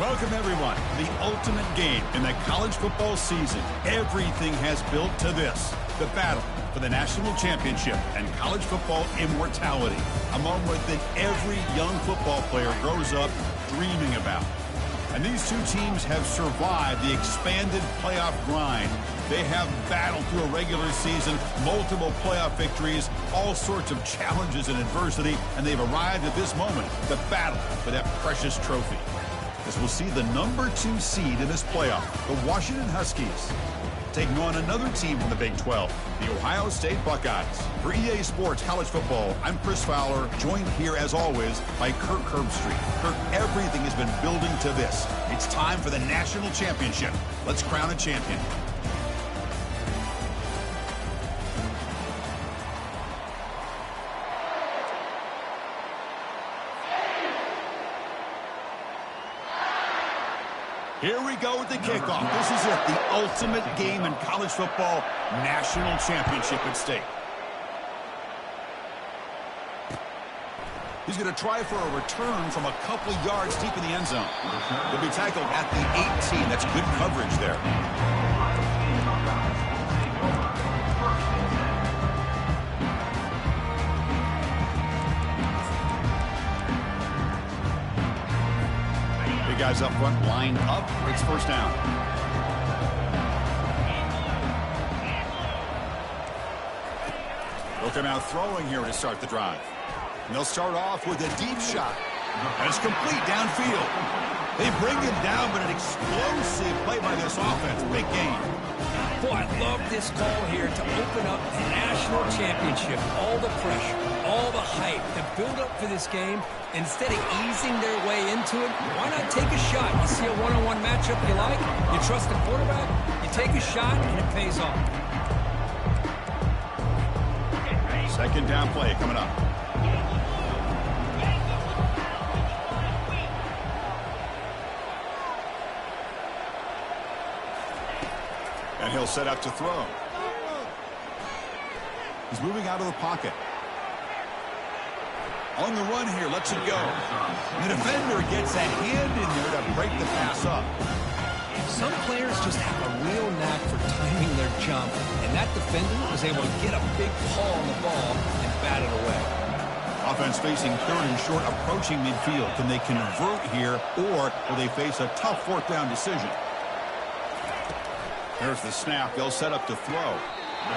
Welcome, everyone. The ultimate game in the college football season. Everything has built to this. The battle for the national championship and college football immortality. A moment that every young football player grows up dreaming about. And these two teams have survived the expanded playoff grind. They have battled through a regular season, multiple playoff victories, all sorts of challenges and adversity, and they've arrived at this moment, the battle for that precious trophy. As we'll see the number 2 seed in this playoff, the Washington Huskies, taking on another team from the Big 12, the Ohio State Buckeyes. For EA Sports College Football, I'm Chris Fowler, joined here as always by Kirk Herbstreit. Kirk, everything has been building to this. It's time for the national championship. Let's crown a champion. Here we go with the kickoff. This is it, the ultimate game in college football, national championship at stake. He's going to try for a return from a couple yards deep in the end zone. He'll be tackled at the 18. That's good coverage there. Guys up front, line up. It's first down. They'll come out throwing here to start the drive. And they'll start off with a deep shot. And it's complete downfield. They bring him down, but an explosive play by this offense. Big game. Boy, I love this call here to open up the national championship. All the pressure, all the hype, the build-up for this game. Instead of easing their way into it, why not take a shot? You see a one-on-one matchup you like, you trust the quarterback, you take a shot, and it pays off. Second down play coming up. And he'll set up to throw. He's moving out of the pocket. On the run here, lets it go. The defender gets a hand in there to break the pass up. Some players just have a real knack for timing their jump, and that defender was able to get a big paw on the ball and bat it away. Offense facing third and short, approaching midfield. Can they convert here, or will they face a tough fourth down decision? There's the snap. They'll set up to throw.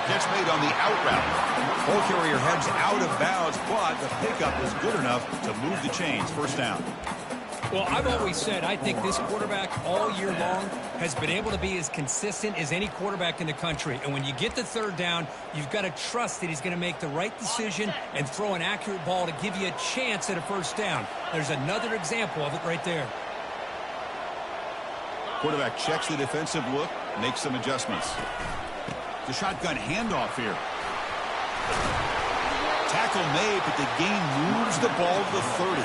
Catch made on the out route. Ball carrier heads out of bounds, but the pickup is good enough to move the chains. First down. Well, I've always said I think this quarterback all year long has been able to be as consistent as any quarterback in the country. And when you get the third down, you've got to trust that he's going to make the right decision and throw an accurate ball to give you a chance at a first down. There's another example of it right there. Quarterback checks the defensive look, makes some adjustments. The shotgun handoff here. Tackle made, but the gain moves the ball to the 30.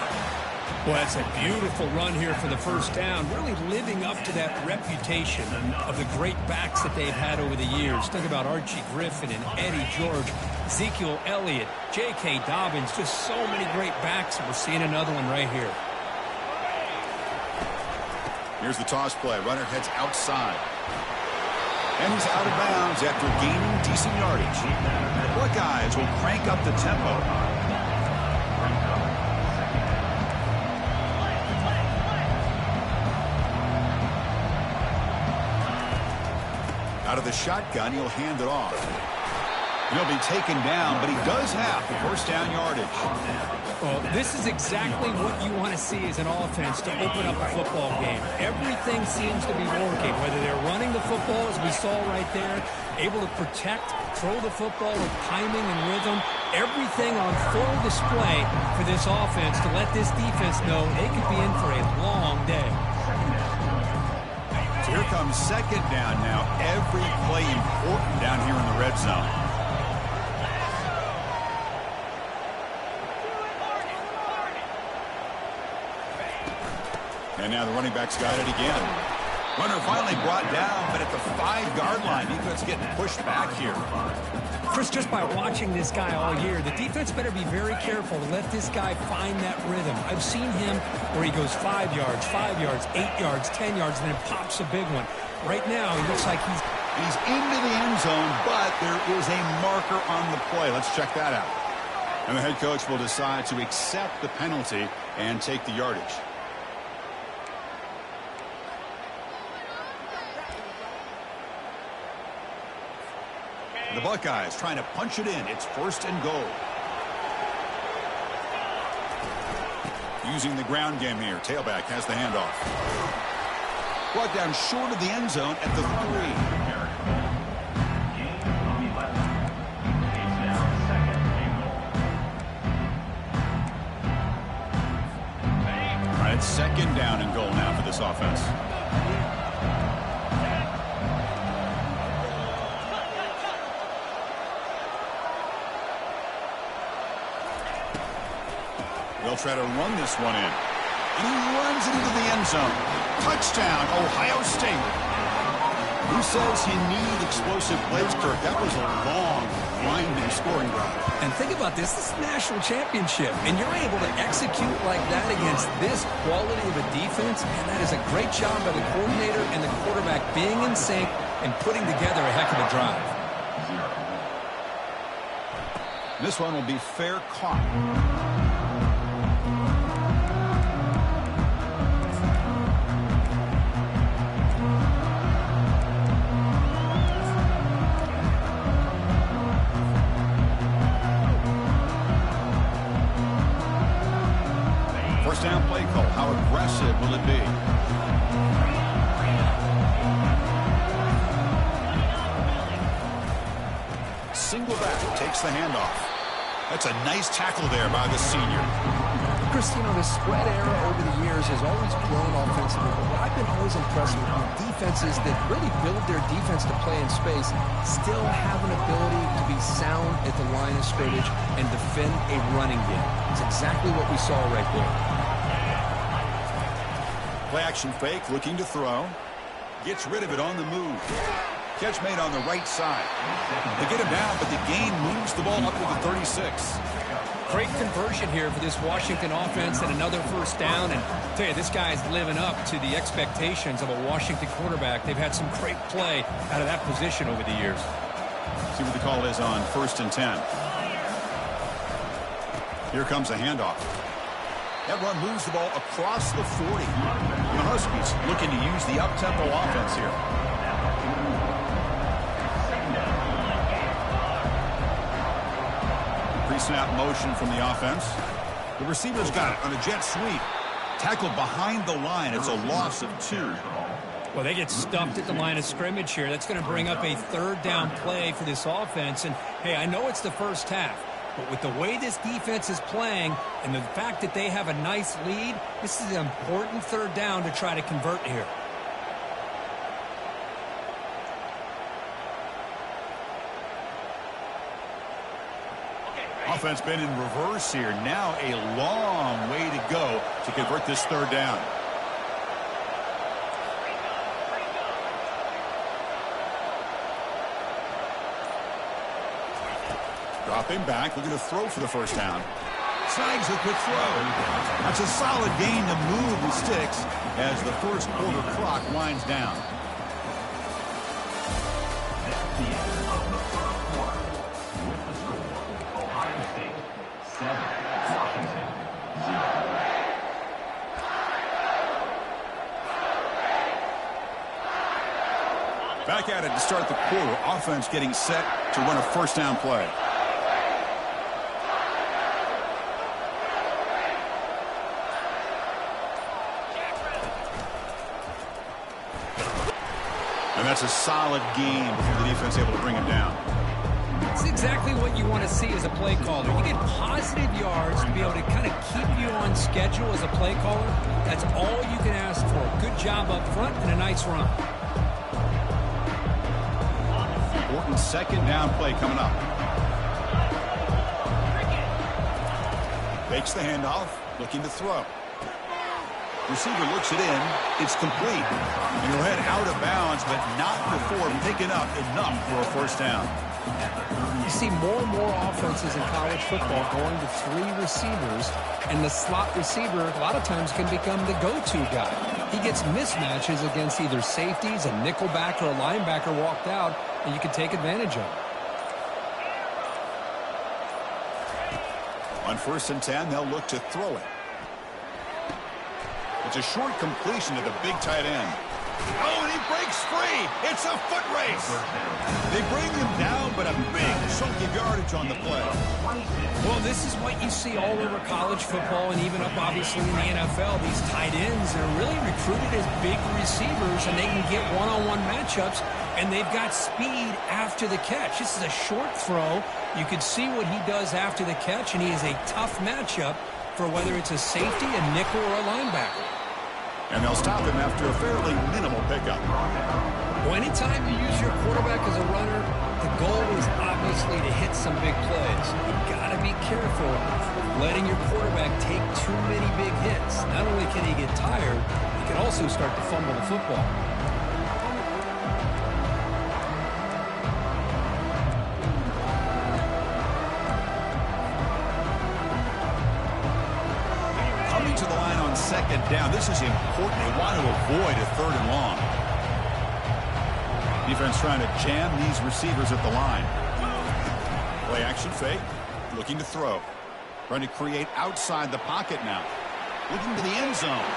Well, that's a beautiful run here for the first down, really living up to that reputation of the great backs that they've had over the years. Think about Archie Griffin and Eddie George, Ezekiel Elliott, J.K. Dobbins, just so many great backs, and we're seeing another one right here. Here's the toss play. Runner heads outside. And he's out of bounds after gaining decent yardage. The Buckeyes will crank up the tempo. Out of the shotgun, he'll hand it off. He'll be taken down, but he does have the first down yardage. Well, this is exactly what you want to see as an offense to open up a football game. Everything seems to be working, whether they're running the football, as we saw right there, able to protect, throw the football with timing and rhythm. Everything on full display for this offense to let this defense know they could be in for a long day. So here comes second down now. Every play important down here in the red zone. And now the running back's got it again. Runner finally brought down, but at the 5-yard line, defense getting pushed back here. Chris, just by watching this guy all year, the defense better be very careful to let this guy find that rhythm. I've seen him where he goes 5 yards, 8 yards, 10 yards, and then pops a big one. Right now, he looks like he's into the end zone, but there is a marker on the play. Let's check that out. And the head coach will decide to accept the penalty and take the yardage. The Buckeyes trying to punch it in. It's 1st and goal. Using the ground game here. Tailback has the handoff. Brought down short of the end zone at the 3. All right, it's 2nd down and goal now for this offense. They'll try to run this one in. And he runs it into the end zone. Touchdown, Ohio State. Who says you need explosive plays, Kirk? That was a long, winding scoring drive. And think about this. This is a national championship. And you're able to execute like that against this quality of a defense. And that is a great job by the coordinator and the quarterback being in sync and putting together a heck of a drive. This one will be fair caught. Down play call. How aggressive will it be? Single back takes the handoff. That's a nice tackle there by the senior. Chris, you know, the spread era over the years has always grown offensively, but what I've been always impressed with defenses that really build their defense to play in space still have an ability to be sound at the line of scrimmage and defend a running game. It's exactly what we saw right there. Play action fake, looking to throw. Gets rid of it on the move. Catch made on the right side. They get him down, but the gain moves the ball up to the 36. Great conversion here for this Washington offense and another 1st down. And I'll tell you, this guy is living up to the expectations of a Washington quarterback. They've had some great play out of that position over the years. See what the call is on 1st and 10. Here comes a handoff. That run moves the ball across the 40. The Huskies looking to use the up-tempo offense here. Pre-snap motion from the offense. The receiver's got it on a jet sweep. Tackled behind the line. It's a loss of 2. Well, they get stuffed at the line of scrimmage here. That's going to bring up a 3rd down play for this offense. And, hey, I know it's the first half. But with the way this defense is playing and the fact that they have a nice lead, this is an important 3rd down to try to convert here. Offense been in reverse here. Now a long way to go to convert this 3rd down. Dropping back, looking to throw for the 1st down. Snags a quick throw. That's a solid gain to move the sticks as the 1st quarter clock winds down. That's the end of the 1st quarter. With the score, Ohio State 7, Washington 0. Back at it to start the quarter. Offense getting set to run a 1st down play. And that's a solid gain before the defense able to bring him down. It's exactly what you want to see as a play caller. You get positive yards to be able to kind of keep you on schedule as a play caller. That's all you can ask for. Good job up front and a nice run. Important 2nd down play coming up. Fakes the handoff, looking to throw. Receiver looks it in. It's complete. And he'll head out of bounds, but not before picking up enough for a first down. You see more and more offenses in college football going to 3 receivers, and the slot receiver a lot of times can become the go-to guy. He gets mismatches against either safeties, a nickelback, or a linebacker walked out, and you can take advantage of it. On 1st and 10, they'll look to throw it. It's a short completion to the big tight end. Oh, and he breaks free. It's a foot race. They bring him down, but a big chunk of yardage on the play. Well, this is what you see all over college football and even up, obviously, in the NFL. These tight ends are really recruited as big receivers, and they can get one-on-one matchups, and they've got speed after the catch. This is a short throw. You can see what he does after the catch, and he is a tough matchup for whether it's a safety, a nickel, or a linebacker. And they'll stop him after a fairly minimal pickup. Well, anytime you use your quarterback as a runner, the goal is obviously to hit some big plays. You've got to be careful of letting your quarterback take too many big hits. Not only can he get tired, he can also start to fumble the football. To the line on 2nd down. This is important. They want to avoid a 3rd and long. Defense trying to jam these receivers at the line. Play action fake. Looking to throw. Trying to create outside the pocket now. Looking to the end zone.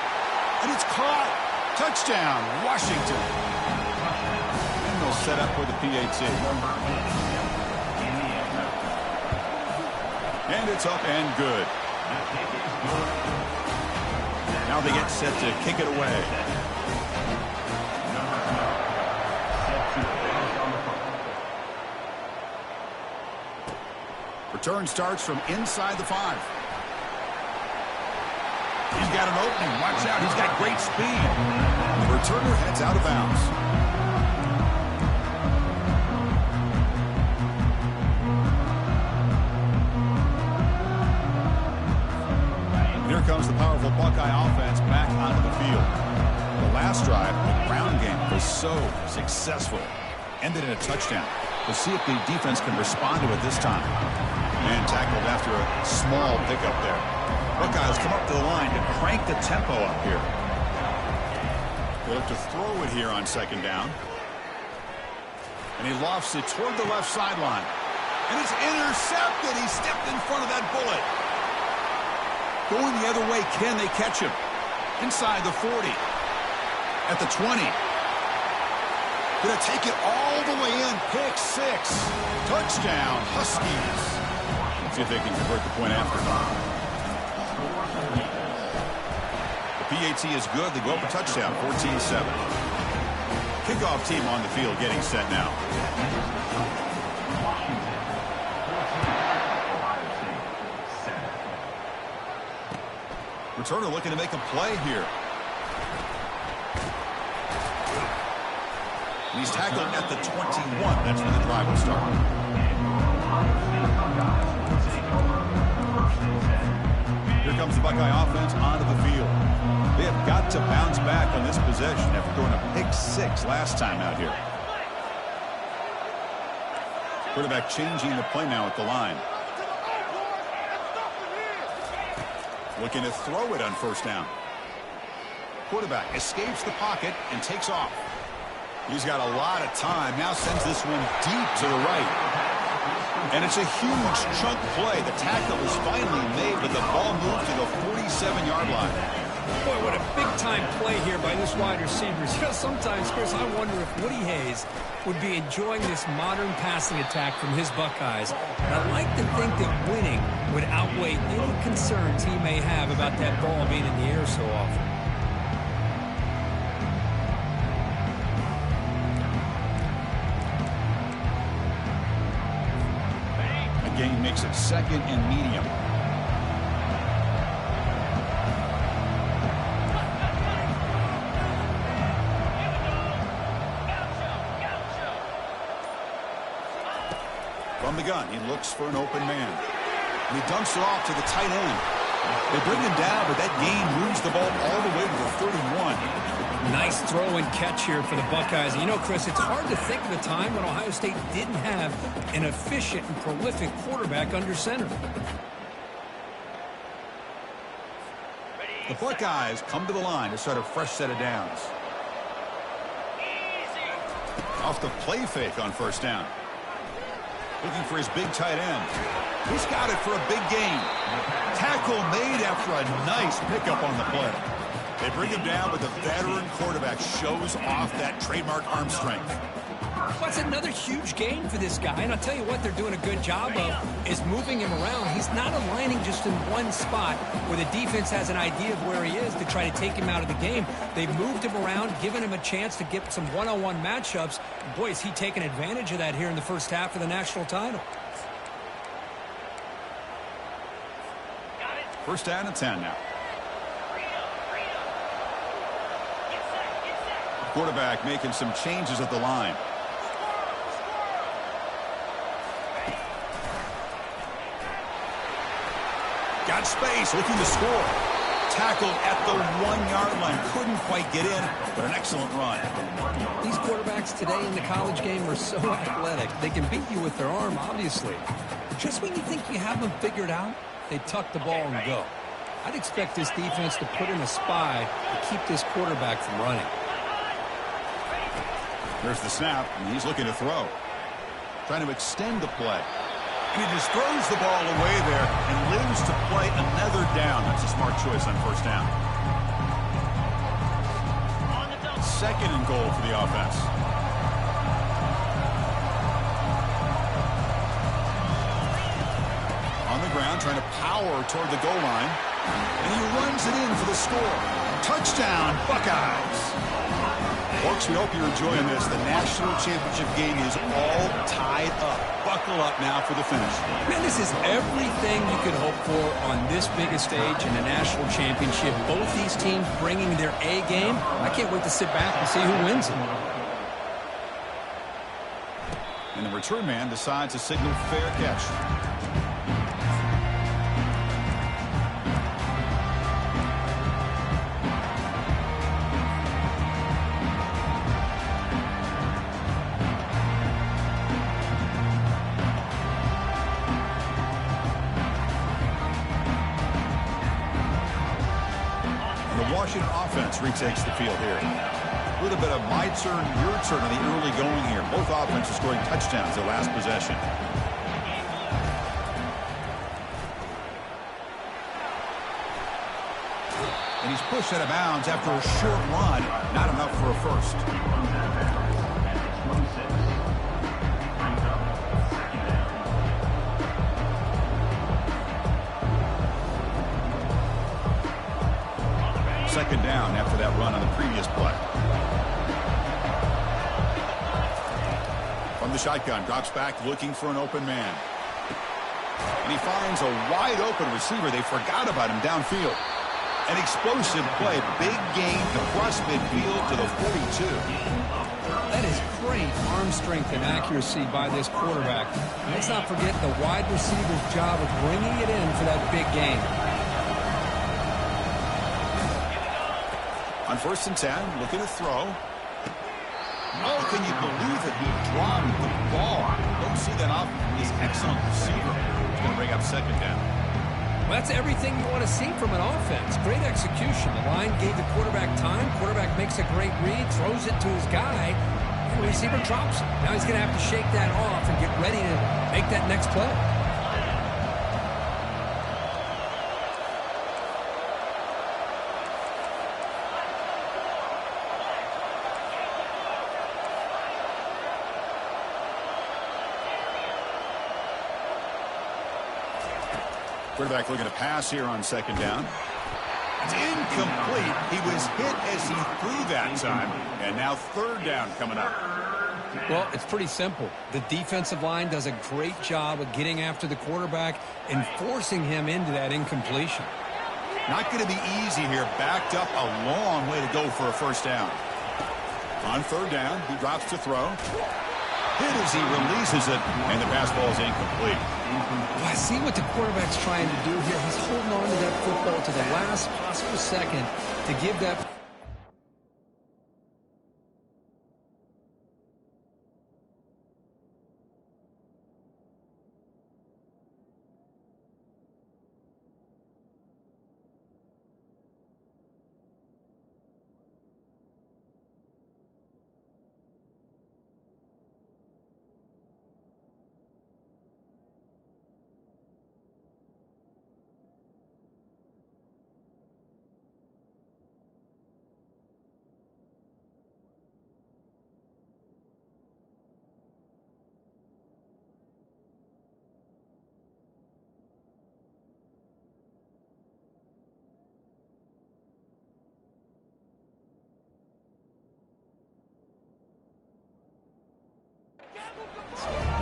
And it's caught. Touchdown, Washington. And they'll set up with the PAT. And it's up and good. Now they get set to kick it away. Return starts from inside the 5. He's got an opening. Watch out. He's got great speed. The returner heads out of bounds. Here comes the powerful Buckeye offense back onto the field. The last drive, the ground game, was so successful. Ended in a touchdown. We'll see if the defense can respond to it this time. And tackled after a small pickup there. Buckeyes come up to the line to crank the tempo up here. They'll have to throw it here on 2nd down. And he lofts it toward the left sideline. And it's intercepted. He stepped in front of that bullet. Going the other way, can they catch him? Inside the 40. At the 20. Gonna take it all the way in. Pick 6. Touchdown, Huskies. Let's see if they can convert the point after. The PAT is good. They go up a touchdown, 14-7. Kickoff team on the field getting set now. Returner looking to make a play here. And he's tackled at the 21. That's where the drive will start. Here comes the Buckeye offense onto the field. They have got to bounce back on this possession after throwing a pick 6 last time out here. Quarterback changing the play now at the line. Looking to throw it on 1st down. Quarterback escapes the pocket and takes off. He's got a lot of time. Now sends this one deep to the right. And it's a huge chunk play. The tackle is finally made, but the ball moved to the 47-yard line. Boy, what a big-time play here by this wide receiver. You know, sometimes, Chris, I wonder if Woody Hayes would be enjoying this modern passing attack from his Buckeyes. And I like to think that winning would outweigh any concerns he may have about that ball being in the air so often. The gain makes it 2nd and medium. From the gun, he looks for an open man. And he dumps it off to the tight end. They bring him down, but that gain moves the ball all the way to the 31. Nice throw and catch here for the Buckeyes. You know, Chris, it's hard to think of a time when Ohio State didn't have an efficient and prolific quarterback under center. The Buckeyes come to the line to start a fresh set of downs. Off the play fake on first down. Looking for his big tight end. He's got it for a big gain. Tackle made after a nice pickup on the play. They bring him down, but the veteran quarterback shows off that trademark arm strength. Well, it's another huge gain for this guy, and I'll tell you what they're doing a good job of is moving him around. He's not aligning just in one spot where the defense has an idea of where he is to try to take him out of the game. They've moved him around, given him a chance to get some one-on-one matchups. Boy, is he taking advantage of that here in the first half of the national title. First down and 10 now. Quarterback making some changes at the line. Got space, looking to score. Tackled at the 1-yard line. Couldn't quite get in, but an excellent run. These quarterbacks today in the college game are so athletic. They can beat you with their arm, obviously. Just when you think you have them figured out, they tuck the ball and go. I'd expect this defense to put in a spy to keep this quarterback from running. There's the snap, and he's looking to throw. Trying to extend the play. And he just throws the ball away there and lives to play another down. That's a smart choice on first down. Second and goal for the offense. On the ground, trying to power toward the goal line. And he runs it in for the score. Touchdown, Buckeyes. Folks, we hope you're enjoying this. The national championship game is all tied up. Buckle up now for the finish. Man, this is everything you could hope for on this biggest stage in the national championship. Both these teams bringing their A game. I can't wait to sit back and see who wins it. And the return man decides to signal fair catch. Washington offense retakes the field here. A little bit of my turn, your turn in the early going here. Both offenses scoring touchdowns their last possession. And he's pushed out of bounds after a short run. Not enough for a first. Second down after that run on the previous play. From the shotgun, drops back looking for an open man. And he finds a wide open receiver. They forgot about him downfield. An explosive play. Big gain across midfield to the 42. That is great arm strength and accuracy by this quarterback. Let's not forget the wide receiver's job of bringing it in for that big gain. On first and 10, looking to throw. Oh, can you believe it? He dropped the ball. Don't see that off his excellent receiver. He's going to bring up second down. Well, that's everything you want to see from an offense. Great execution. The line gave the quarterback time. Quarterback makes a great read, throws it to his guy, and the receiver drops it. Now he's going to have to shake that off and get ready to make that next play. Quarterback looking to pass here on second down. It's incomplete. He was hit as he threw that time. And now third down coming up. Well, it's pretty simple. The defensive line does a great job of getting after the quarterback and forcing him into that incompletion. Not going to be easy here. Backed up a long way to go for a first down. On third down, he drops to throw. Hit as he releases it, and the pass ball is incomplete. Well, I see what the quarterback's trying to do here. He's holding on to that football to the last possible second to give that.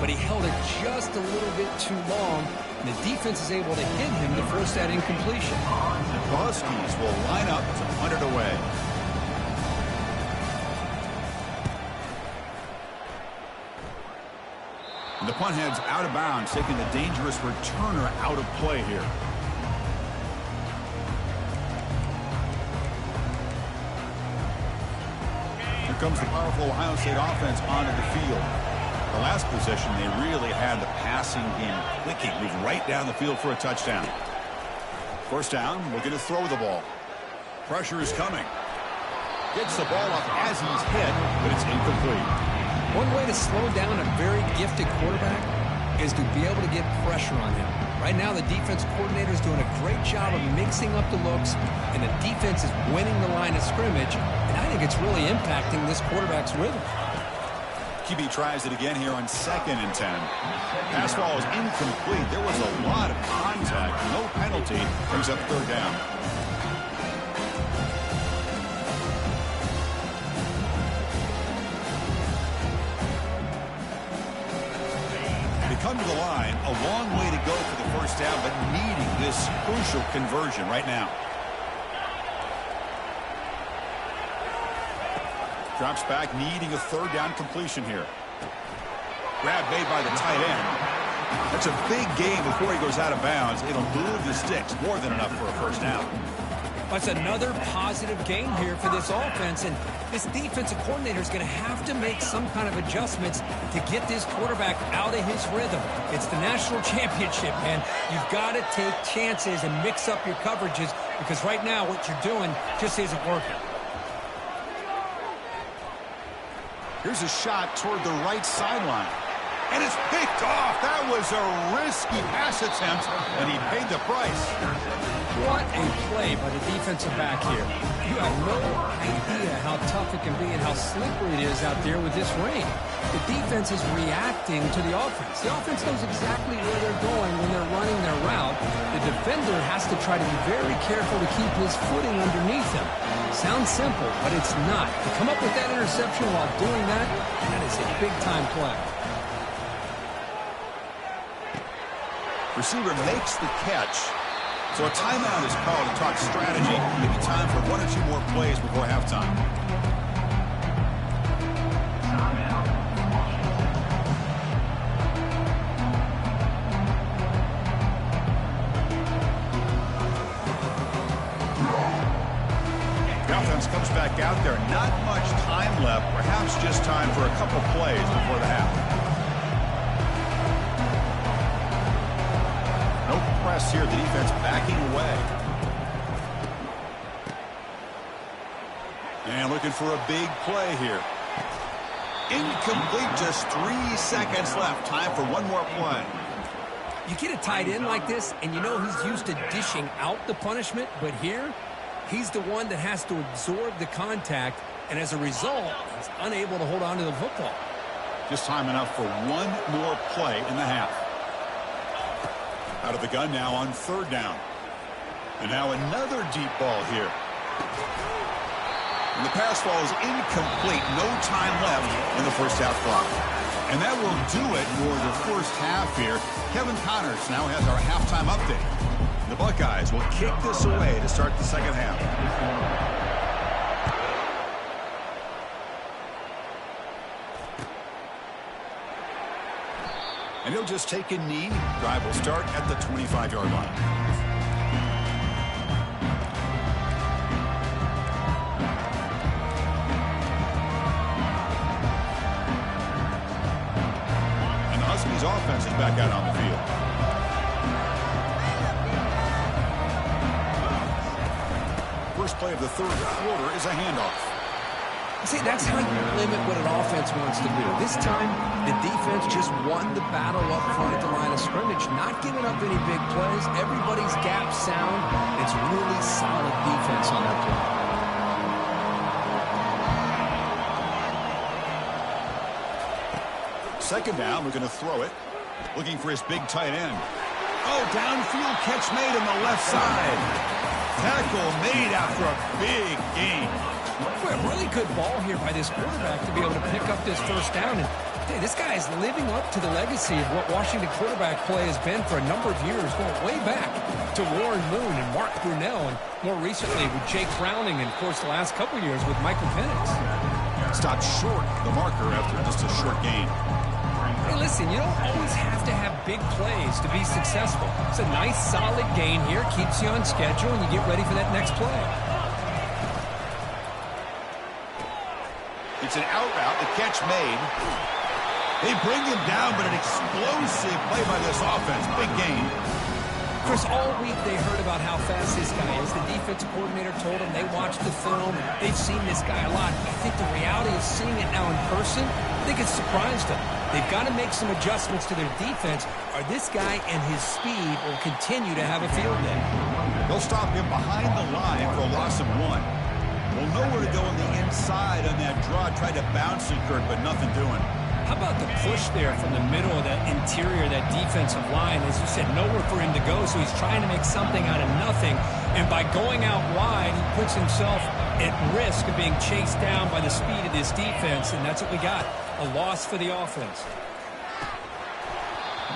But he held it just a little bit too long, and the defense is able to hit him to force that incompletion. The Huskies will line up to punt it away. And the punt heads out of bounds, taking the dangerous returner out of play here. Here comes the powerful Ohio State offense onto the field. The last possession, they really had the passing game clicking, moved right down the field for a touchdown. First down, looking to throw the ball. Pressure is coming. Gets the ball up as he's hit, but it's incomplete. One way to slow down a very gifted quarterback is to be able to get pressure on him. Right now, the defense coordinator is doing a great job of mixing up the looks, and the defense is winning the line of scrimmage, and I think it's really impacting this quarterback's rhythm. QB tries it again here on 2nd and 10. Pass ball is incomplete. There was a lot of contact. No penalty. Brings up 3rd down. They come to the line. A long way to go for the first down, but needing this crucial conversion right now. Drops back, needing a 3rd down completion here. Grab made by the tight end. That's a big gain before he goes out of bounds. It'll move the sticks, more than enough for a first down. That's another positive gain here for this offense, and this defensive coordinator is going to have to make some kind of adjustments to get this quarterback out of his rhythm. It's the national championship, man. You've got to take chances and mix up your coverages, because right now what you're doing just isn't working. Here's a shot toward the right sideline. And it's picked off. That was a risky pass attempt, and he paid the price. What a play by the defensive back here. You have no idea how tough it can be and how slippery it is out there with this rain. The defense is reacting to the offense. The offense knows exactly where they're going when they're running their route. The defender has to try to be very careful to keep his footing underneath him. Sounds simple, but it's not. To come up with that interception while doing that, that is a big-time play. Receiver makes the catch. So a timeout is called to talk strategy. Maybe time for 1 or 2 more plays before halftime. The offense comes back out there. Not much time left. Perhaps just time for a couple plays before the half. No press here. The defense backing away. And looking for a big play here. Incomplete. Just 3 seconds left. Time for one more play. You get a tight end like this, and you know he's used to dishing out the punishment, but here, he's the one that has to absorb the contact, and as a result, he's unable to hold on to the football. Just time enough for one more play in the half. Out of the gun now on 3rd down. And now another deep ball here. And the pass ball is incomplete. No time left in the first half clock. And that will do it for the first half here. Kevin Connors now has our halftime update. The Buckeyes will kick this away to start the second half. And he'll just take a knee. Drive will start at the 25-yard line. And the Huskies offense is back out on the field. First play of the third quarter is a handoff. See, that's how you limit what an offense wants to do. This time, the defense just won the battle up front at the line of scrimmage, not giving up any big plays. Everybody's gap sound. It's really solid defense on that play. Second down, we're going to throw it. Looking for his big tight end. Oh, downfield catch made on the left side. Tackle made after a big gain. A really good ball here by this quarterback to be able to pick up this first down. And hey, this guy is living up to the legacy of what Washington quarterback play has been for a number of years, going way back to Warren Moon and Mark Brunell, and more recently with Jake Browning, and of course the last couple years with Michael Penix. Stopped short the marker after just a short gain. Hey, listen, you don't always have to have big plays to be successful. It's a nice, solid gain here, keeps you on schedule, and you get ready for that next play. It's an out route, the catch made. They bring him down, but an explosive play by this offense. Big gain. Chris, all week they heard about how fast this guy is. The defense coordinator told them they watched the film. They've seen this guy a lot. I think the reality of seeing it now in person, I think it's surprised them. They've got to make some adjustments to their defense, or this guy and his speed will continue to have a field day. They'll stop him behind the line for a loss of 1. Well, nowhere to go on the inside on that draw. Tried to bounce it, Kurt, but nothing doing. How about the push there from the middle of that interior, that defensive line? As you said, nowhere for him to go, so he's trying to make something out of nothing. And by going out wide, he puts himself at risk of being chased down by the speed of this defense, and that's what we got, a loss for the offense.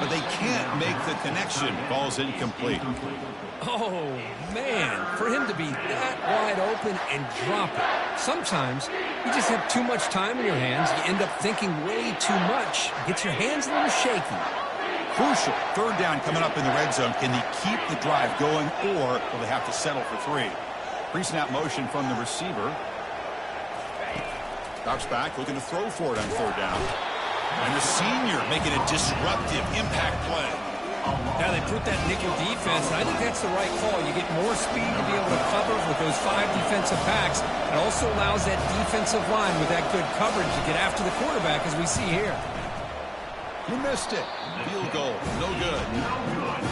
But they can't make the connection. Ball's incomplete. Oh, man, for him to be that wide open and drop it. Sometimes you just have too much time in your hands. You end up thinking way too much. Get your hands a little shaky. Crucial. Third down coming up in the red zone. Can they keep the drive going, or will they have to settle for 3? Pre-snap motion from the receiver. Drops back, looking to throw for it on third down. And the senior making a disruptive impact play. Now they put that nickel defense, and I think that's the right call. You get more speed to be able to cover with those 5 defensive backs. It also allows that defensive line with that good coverage to get after the quarterback, as we see here. He missed it. Field goal, no good.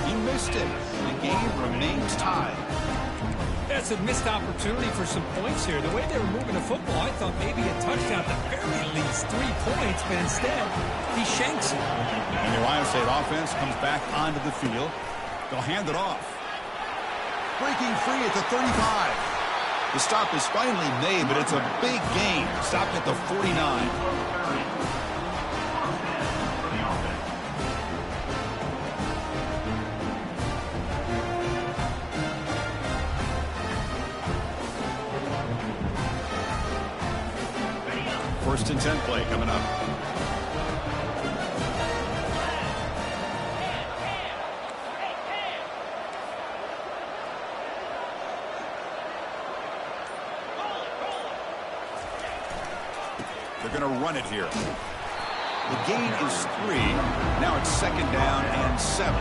He missed it. The game remains tied. That's a missed opportunity for some points here. The way they were moving the football, I thought maybe a touchdown at the very least, 3 points, but instead, he shanks it. And the Ohio State offense comes back onto the field. They'll hand it off. Breaking free at the 35. The stop is finally made, but it's a big gain. Stopped at the 49. First and 10 play coming up. They're going to run it here. The gain is 3. Now it's second down and 7.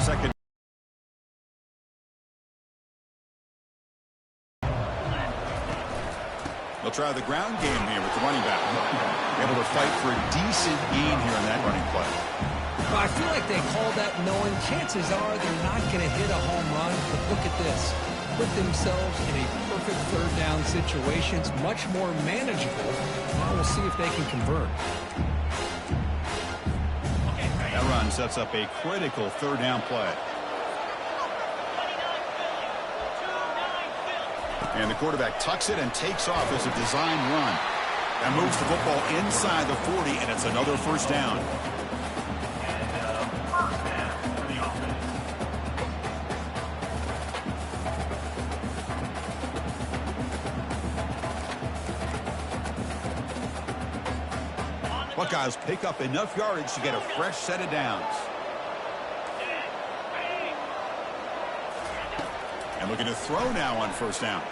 Second. They'll try the ground game here with the running back. Able to fight for a decent gain here in that running play. Well, I feel like they called that knowing chances are they're not going to hit a home run. But look at this. Put themselves in a perfect third down situation. It's much more manageable. Now we'll see if they can convert. That run sets up a critical third down play. And the quarterback tucks it and takes off as a design run. That moves the football inside the 40, and it's another first down. Buckeyes pick up enough yardage to get a fresh set of downs. And looking to throw now on first down.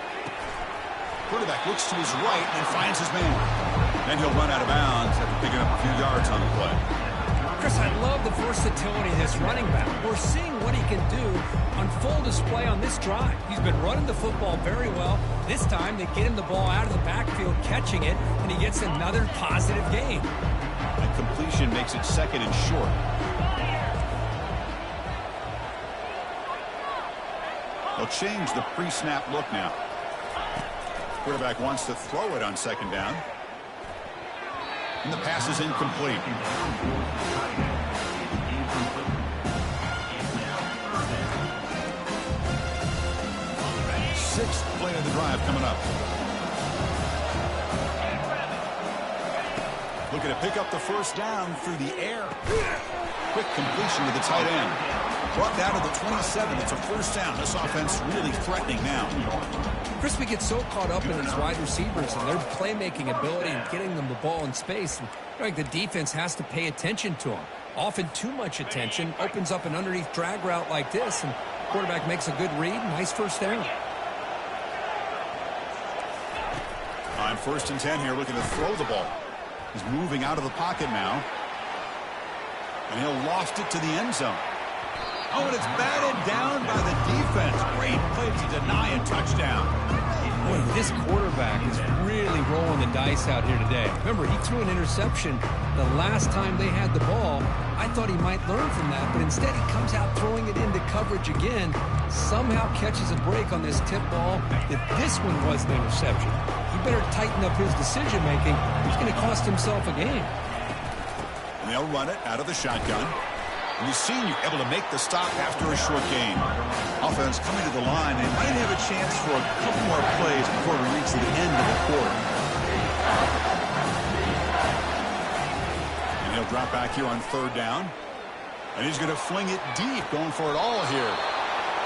Quarterback looks to his right and finds his man. Then he'll run out of bounds after picking up a few yards on the play. Chris, I love the versatility of this running back. We're seeing what he can do on full display on this drive. He's been running the football very well. This time they get him the ball out of the backfield, catching it, and he gets another positive gain. And completion makes it 2nd and short. They'll change the pre-snap look now. Quarterback wants to throw it on 2nd down. And the pass is incomplete. 6th play of the drive coming up. Looking to pick up the first down through the air. Quick completion to the tight end. Brought down to the 27. It's a first down. This offense really threatening now. Chris, we get so caught up in these wide receivers and their playmaking ability and getting them the ball in space. And like the defense has to pay attention to them. Often too much attention opens up an underneath drag route like this, and quarterback makes a good read. Nice first down. On 1st and 10 here, looking to throw the ball. He's moving out of the pocket now. And he'll loft it to the end zone. Oh, and it's batted down by the defense. Great play to deny a touchdown. Boy, this quarterback is really rolling the dice out here today. Remember, he threw an interception the last time they had the ball. I thought he might learn from that, but instead he comes out throwing it into coverage again. Somehow catches a break on this tip ball. If this one was an interception, he better tighten up his decision-making. He's going to cost himself a game. And they'll run it out of the shotgun. And the senior able to make the stop after a short gain. Offense coming to the line. They might have a chance for a couple more plays before we reach the end of the quarter. And he'll drop back here on 3rd down. And he's going to fling it deep, going for it all here.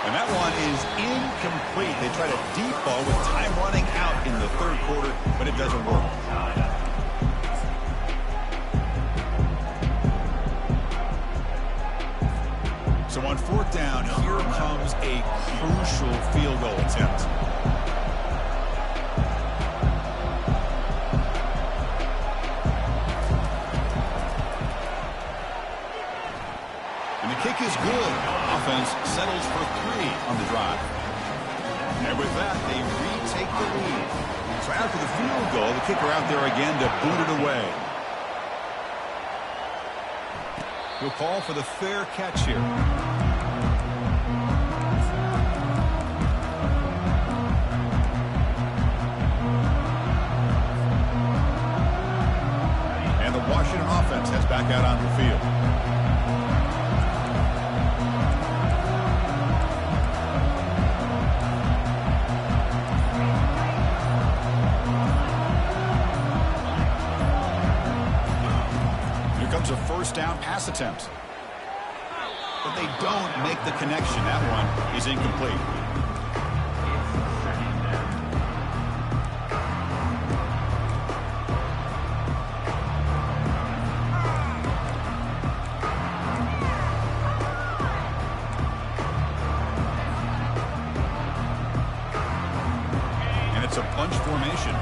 And that one is incomplete. They try to deep ball with time running out in the 3rd quarter, but it doesn't work. So on 4th down, here comes a crucial field goal attempt. And the kick is good. Offense settles for 3 on the drive. And with that, they retake the lead. So after the field goal, the kicker out there again to boot it away. He'll call for the fair catch here. And the Washington offense heads back out on the field. A first down pass attempt. But they don't make the connection. That one is incomplete. And it's a bunch formation.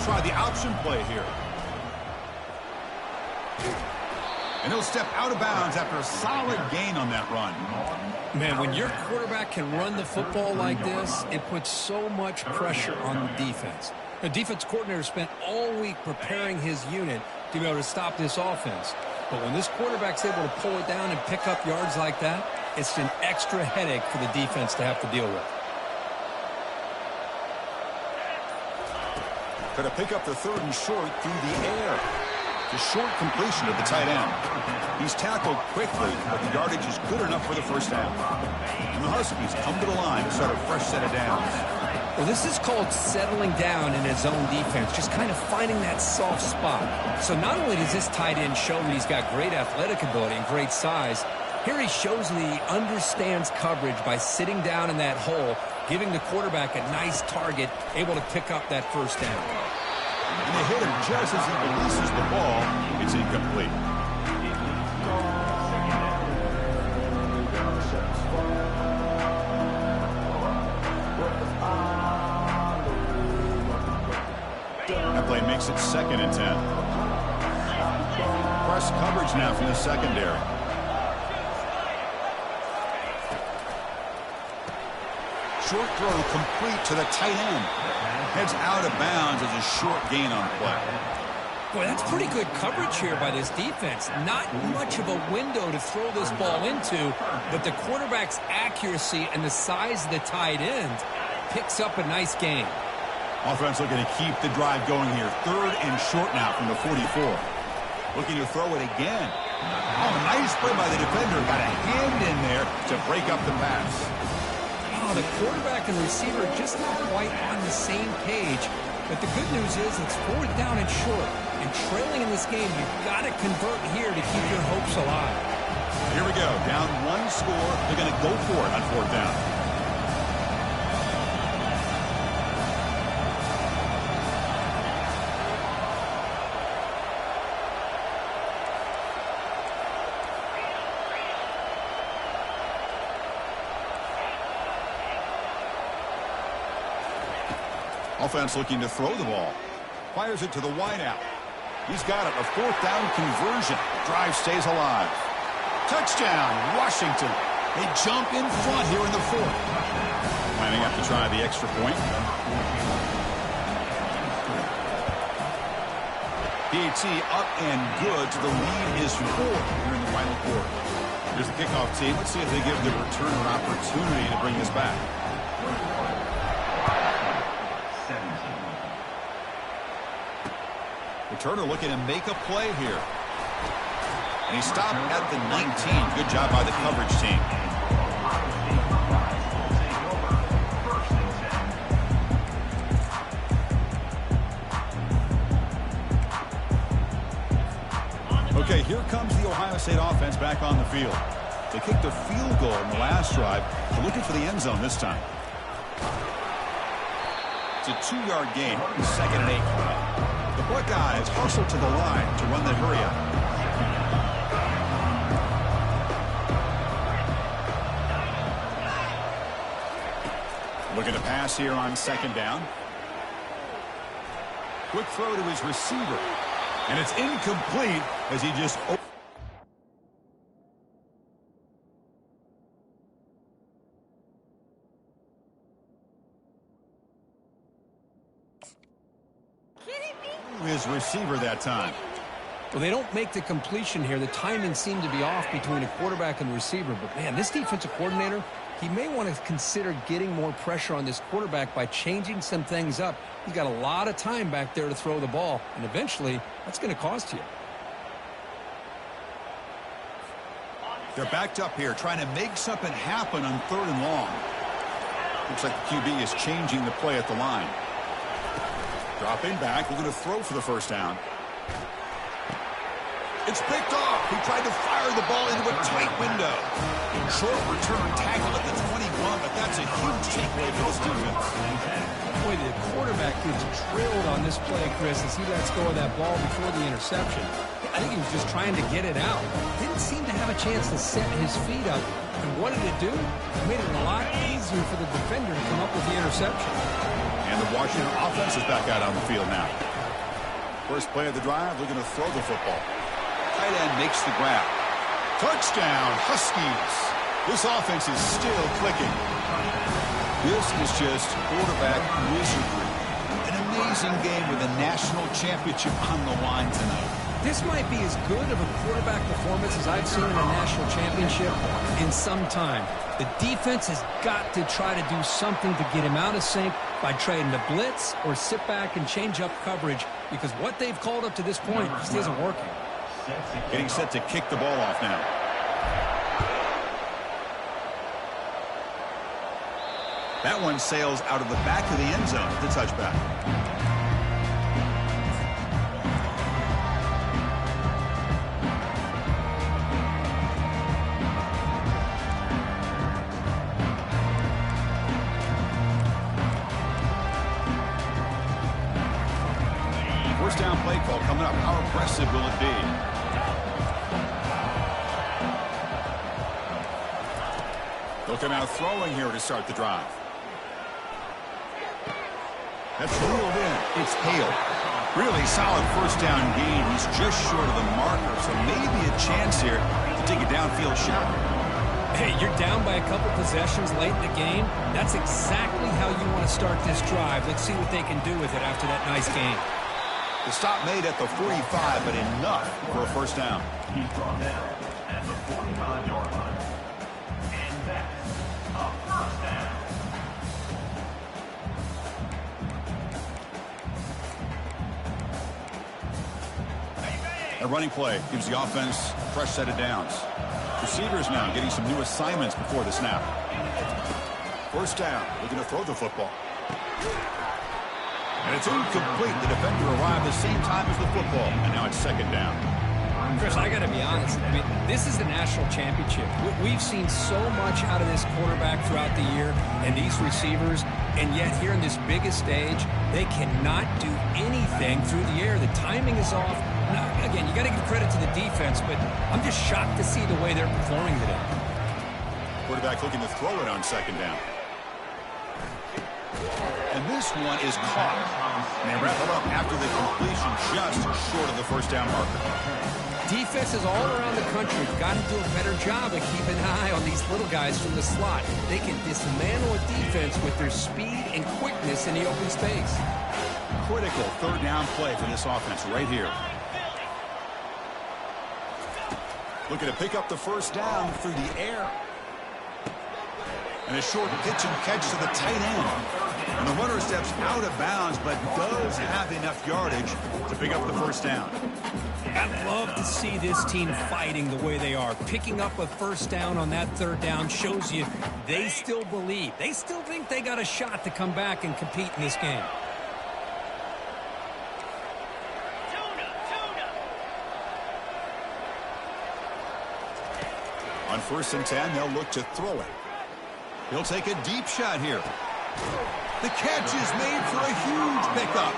Try the option play here. And he'll step out of bounds after a solid gain on that run. Man, when your quarterback can run the football like this, it puts so much pressure on the defense. The defense coordinator spent all week preparing his unit to be able to stop this offense. But when this quarterback's able to pull it down and pick up yards like that, it's an extra headache for the defense to have to deal with. Going to pick up the 3rd and short through the air. The short completion of the tight end. He's tackled quickly, but the yardage is good enough for the first down. And the Huskies come to the line to start a fresh set of downs. Well, this is called settling down in his own defense, just kind of finding that soft spot. So not only does this tight end show that he's got great athletic ability and great size, here he shows that he understands coverage by sitting down in that hole, giving the quarterback a nice target, able to pick up that first down. And they hit him just as he releases the ball. It's incomplete. That play makes it 2nd and 10. Press coverage now from the secondary. Short throw complete to the tight end. Heads out of bounds as a short gain on play. Boy, that's pretty good coverage here by this defense. Not much of a window to throw this ball into, but the quarterback's accuracy and the size of the tight end picks up a nice gain. Offense looking to keep the drive going here. 3rd and short now from the 44. Looking to throw it again. Oh, nice play by the defender. Got a hand in there to break up the pass. Oh, the quarterback and receiver just not quite on the same page. But the good news is it's 4th down and short. And trailing in this game, you've got to convert here to keep your hopes alive. Here we go. Down 1 score. They're going to go for it on 4th down. Offense looking to throw the ball. Fires it to the wideout. He's got it. A 4th down conversion. Drive stays alive. Touchdown, Washington. They jump in front here in the 4th. Lining up to try the extra point. PAT up and good. So the lead is 4 here in the final quarter. Here's the kickoff team. Let's see if they give the returner an opportunity to bring this back. Returner looking to make a play here. And he stopped at the 19. Good job by the coverage team. Okay, here comes the Ohio State offense back on the field. They kicked a field goal in the last drive. They're looking for the end zone this time. It's a 2-yard gain. 2nd and 8. The Buckeyes hustle to the line to run the hurry up. Looking to pass here on 2nd down. Quick throw to his receiver. And it's incomplete as he just... his receiver that time. Well, they don't make the completion here. The timing seemed to be off between a quarterback and the receiver. But, man, this defensive coordinator, he may want to consider getting more pressure on this quarterback by changing some things up. He's got a lot of time back there to throw the ball, and eventually that's going to cost you. They're backed up here trying to make something happen on 3rd and long. Looks like the QB is changing the play at the line. Dropping back, looking to throw for the 1st down. It's picked off. He tried to fire the ball into a tight window. Short return tackle at the 21, but that's a huge takeaway for this defense. Boy, the quarterback gets drilled on this play, Chris, as he lets go of that ball before the interception. I think he was just trying to get it out. Didn't seem to have a chance to set his feet up. And what did it do? It made it a lot easier for the defender to come up with the interception. And the Washington offense is back out on the field now. First play of the drive, looking to throw the football. Tight end makes the grab. Touchdown, Huskies. This offense is still clicking. This is just quarterback wizardry. An amazing game with a national championship on the line tonight. This might be as good of a quarterback performance as I've seen in a national championship in some time. The defense has got to try to do something to get him out of sync by trying to blitz or sit back and change up coverage, because what they've called up to this point just isn't working. Getting set to kick the ball off now. That one sails out of the back of the end zone, the touchback. First down play call coming up. How aggressive will it be? They'll come out throwing here to start the drive. That's reeled in. It's Hale. Really solid first down gain. He's just short of the marker, so maybe a chance here to take a downfield shot. Hey, you're down by a couple possessions late in the game. That's exactly how you want to start this drive. Let's see what they can do with it after that nice game. The stop made at the 45, but enough for a first down. He's brought down at the 45-yard line. And that's a first down. A running play gives the offense a fresh set of downs. Receivers now getting some new assignments before the snap. First down, looking to throw the football. And it's incomplete. The defender arrived the same time as the football, and now it's second down. Chris, I got to be honest. I mean, this is the national championship. We've seen so much out of this quarterback throughout the year and these receivers, and yet here in this biggest stage, they cannot do anything through the air. The timing is off. Now, again, you got to give credit to the defense, but I'm just shocked to see the way they're performing today. Quarterback looking to throw it on second down. And this one is caught. And they wrap it up after the completion just short of the first down marker. Defenses all around the country have got to do a better job of keeping an eye on these little guys from the slot. They can dismantle a defense with their speed and quickness in the open space. Critical third down play for this offense right here. Looking to pick up the first down through the air. And a short pitch and catch to the tight end. And the runner steps out of bounds, but does have enough yardage to pick up the first down. I love to see this team fighting the way they are. Picking up a first down on that third down shows you they still believe. They still think they got a shot to come back and compete in this game. On 1st and 10, they'll look to throw it. He'll take a deep shot here. The catch is made for a huge pickup.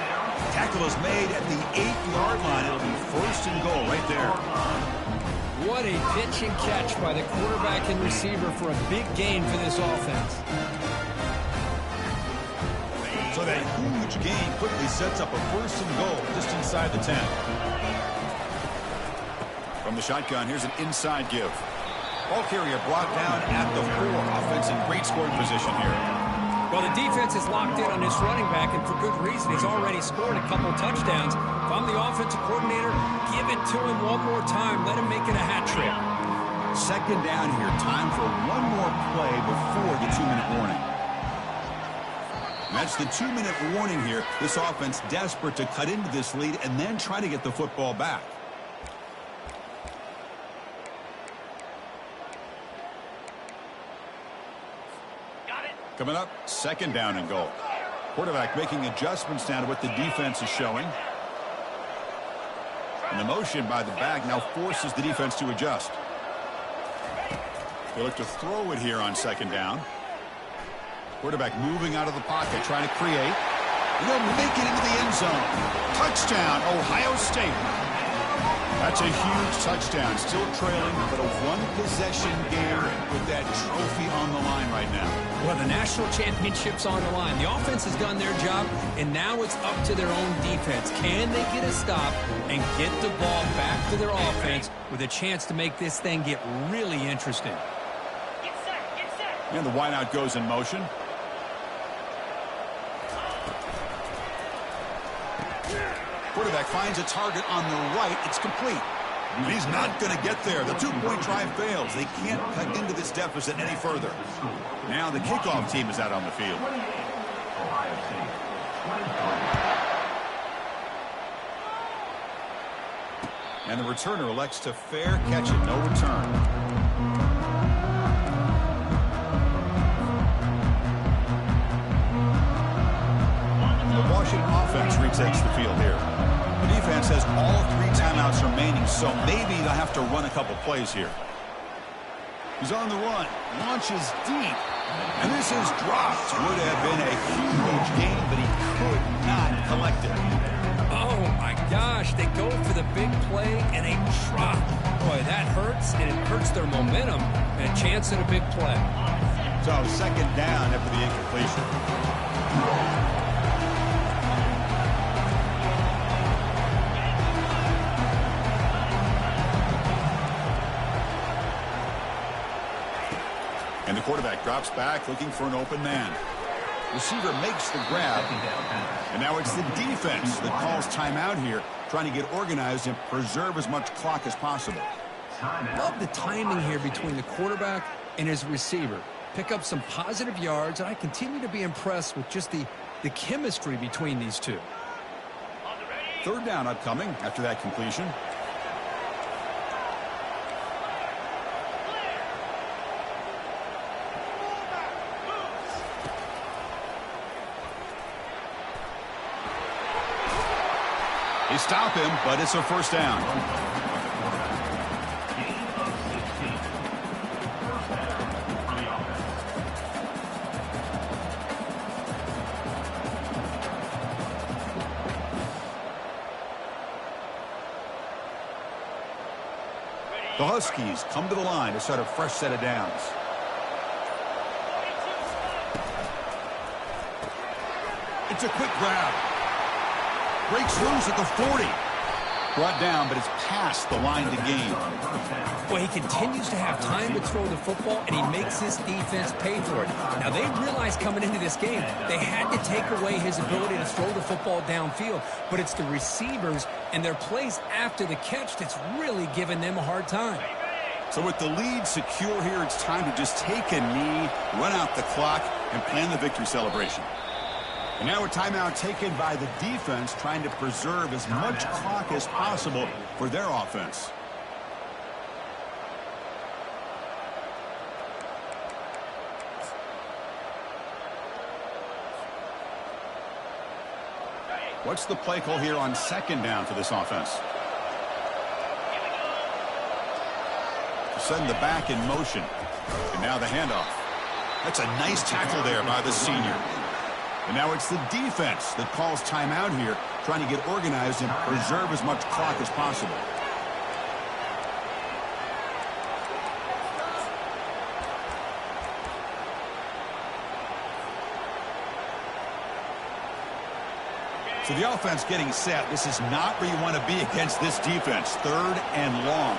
Tackle is made at the 8-yard line. It'll be 1st and goal right there. What a pitch and catch by the quarterback and receiver for a big gain for this offense. So that huge gain quickly sets up a 1st and goal just inside the 10. From the shotgun, here's an inside give. Ball carrier brought down at the 4. Offense in great scoring position here. Well, the defense is locked in on this running back, and for good reason. He's already scored a couple touchdowns. If I'm the offensive coordinator, give it to him one more time. Let him make it a hat trick. Second down here. Time for one more play before the 2-minute warning. And that's the 2-minute warning here. This offense desperate to cut into this lead and then try to get the football back. Coming up, second down and goal. Quarterback making adjustments now to what the defense is showing. And the motion by the back now forces the defense to adjust. They look to throw it here on second down. Quarterback moving out of the pocket, trying to create. And they'll make it into the end zone. Touchdown, Ohio State. That's a huge touchdown. Still trailing, but a one-possession game with that trophy on the line right now. Well, the national championship's on the line. The offense has done their job, and now it's up to their own defense. Can they get a stop and get the ball back to their offense with a chance to make this thing get really interesting? Get set. And the wideout goes in motion. Quarterback finds a target on the right. It's complete. And he's not going to get there. The two-point try fails. They can't cut into this deficit any further. Now the kickoff team is out on the field. And the returner elects to fair catch it. No return. 2 takes the field here. The defense has all 3 timeouts remaining, so maybe they'll have to run a couple plays here. He's on the run, launches deep, and this is dropped. Would have been a huge gain, but he could not collect it. Oh, my gosh. They go for the big play, and they drop. Boy, that hurts, and it hurts their momentum and a chance at a big play. So, second down after the incompletion. And the quarterback drops back looking for an open man. Receiver makes the grab. And now it's the defense that calls timeout here, trying to get organized and preserve as much clock as possible. Love the timing here between the quarterback and his receiver. Pick up some positive yards, and I continue to be impressed with just the chemistry between these two. Third down upcoming after that completion. They stop him, but it's a first down. The Huskies come to the line to start a fresh set of downs. It's a quick grab. Breaks loose at the 40. Brought down, but it's past the line to gain. Well, he continues to have time to throw the football, and he makes his defense pay for it. Now, they realized coming into this game they had to take away his ability to throw the football downfield, but it's the receivers and their plays after the catch that's really giving them a hard time. So with the lead secure here, it's time to just take a knee, run out the clock, and plan the victory celebration. And now a timeout taken by the defense, trying to preserve as much clock as possible for their offense. What's the play call here on second down for this offense? Send the back in motion. And now the handoff. That's a nice tackle there by the senior. And now it's the defense that calls timeout here, trying to get organized and preserve as much clock as possible. So the offense getting set. This is not where you want to be against this defense. Third and long.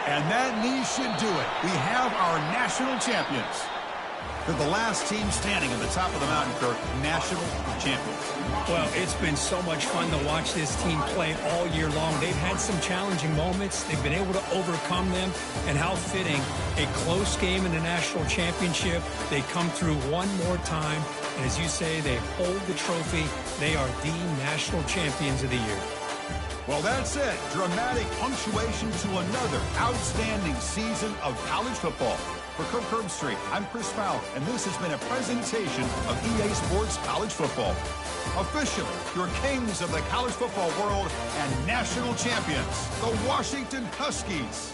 And that knee should do it. We have our national champions. They're the last team standing at the top of the mountain, Kirk, national champions. Well, it's been so much fun to watch this team play all year long. They've had some challenging moments. They've been able to overcome them. And how fitting, a close game in the national championship. They come through one more time. And as you say, they hold the trophy. They are the national champions of the year. Well, that's it. Dramatic punctuation to another outstanding season of college football. For Kirk Herbstreit, I'm Chris Fowler, and this has been a presentation of EA Sports College Football. Officially, your kings of the college football world and national champions, the Washington Huskies.